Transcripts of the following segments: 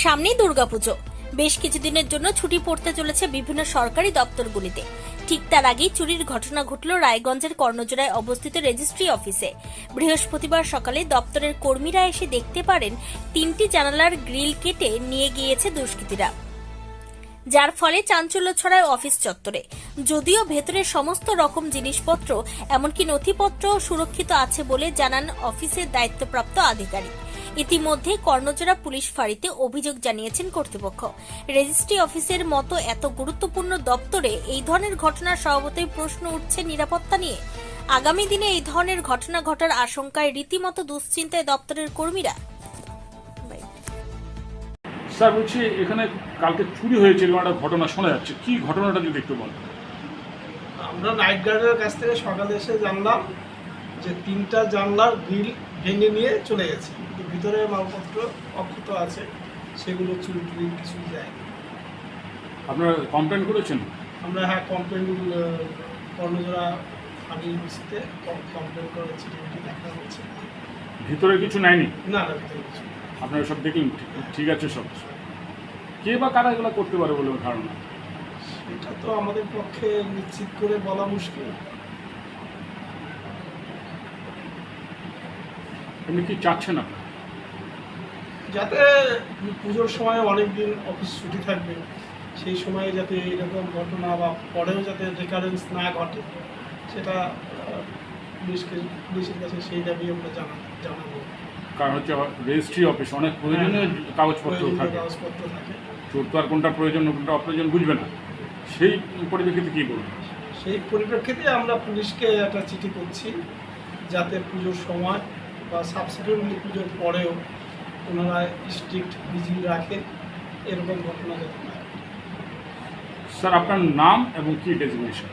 সামনেই দুর্গাপুজো, বেশ কিছুদিনের জন্য ছুটি পড়তে চলেছে বিভিন্ন সরকারি দপ্তরগুলিতে। ঠিক তার আগেই চুরির ঘটনা ঘটল রায়গঞ্জের কর্ণজোড়ায় অবস্থিত রেজিস্ট্রি অফিসে। বৃহস্পতিবার সকালে দপ্তরের কর্মীরা এসে দেখতে পারেন 3টি জানালার গ্রিল কেটে নিয়ে গিয়েছে দুষ্কৃতীরা, যার ফলে চাঞ্চল্য ছড়ায় অফিস চত্বরে। যদিও ভেতরের সমস্ত রকম জিনিসপত্র এমনকি নথিপত্র সুরক্ষিত আছে বলে জানান অফিসের দায়িত্বপ্রাপ্ত আধিকারিক। ইতিমধ্যে কর্ণজোড়া পুলিশ ফাঁড়িতে অভিযোগ জানিয়েছেন কর্তৃপক্ষ। রেজিস্ট্রি অফিসের মতো এত গুরুত্বপূর্ণ দপ্তরে এই ধরনের ঘটনার স্বভাবতই প্রশ্ন উঠছে নিরাপত্তা নিয়ে। আগামী দিনে এই ধরনের ঘটনা ঘটার আশঙ্কায় রীতিমতো দুশ্চিন্তায় দপ্তরের কর্মীরা। স্যার বলছি, এখানে কালকে চুরি হয়েছে একটা ঘটনা শোনা যাচ্ছে, কি ঘটনাটা যদি একটু বল। আমরা নাইট গার্ডের কাছ থেকে সকালে এসে জানলাম যে 3টা জানলার গ্রিল ভেঙে নিয়ে চলে গেছে, কিন্তু ভিতরে মালপত্র অক্ষত আছে, সেগুলো চুরি টুরি কিছু যায়। আপনারা কমপ্লেন করেছেন? আমরা কমপ্লেন কর্ণজোড়া ফাঁড়ি ইউনিভার্সিটিতে কমপ্লেন করে চিঠি দেখা হচ্ছে। ভিতরে কিছু নেয়নি? না, ভিতরে কিছু। আপনারা সব দেখলেন? ঠিক আছে। সব কে বা কারা এগুলো করতে পারে বলে ধারণা? এটা তো আমাদের পক্ষে নিশ্চিত করে বলা মুশকিল। এমনি কি চাচ্ছেন আপনারা? যাতে পুজোর সময় অনেক দিন অফিস ছুটি থাকবে, সেই সময়ে যাতে এরকম ঘটনা বা পরেও যাতে রেকারেন্স না ঘটে, সেটা পুলিশের কাছে সেই দাবি আমরা জানাবো। কারণ হচ্ছে রেজিস্ট্রি অফিস, অনেক প্রয়োজনীয় কাগজপত্র থাকে। চোর তো আর কোনটা প্রয়োজন কোনটা অপ্রয়োজন বুঝবে না, সেই পরিপ্রেক্ষিতে কী বলবেন? সেই পরিপ্রেক্ষিতে আমরা পুলিশকে একটা চিঠি করছি, যাতে পুজোর সময় বা সাবসিডিউটলি পুজোর পরেও ওনারা স্ট্রিক্ট ভিজিল রাখে, এরকম ঘটনা যাতে না। স্যার আপনার নাম এবং কি ডেজিগনেশন?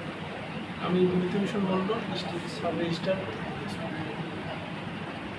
আমি বিভূতিভূষণ মণ্ডল, ডিস্ট্রিক্ট সাব রেজিস্ট্রার।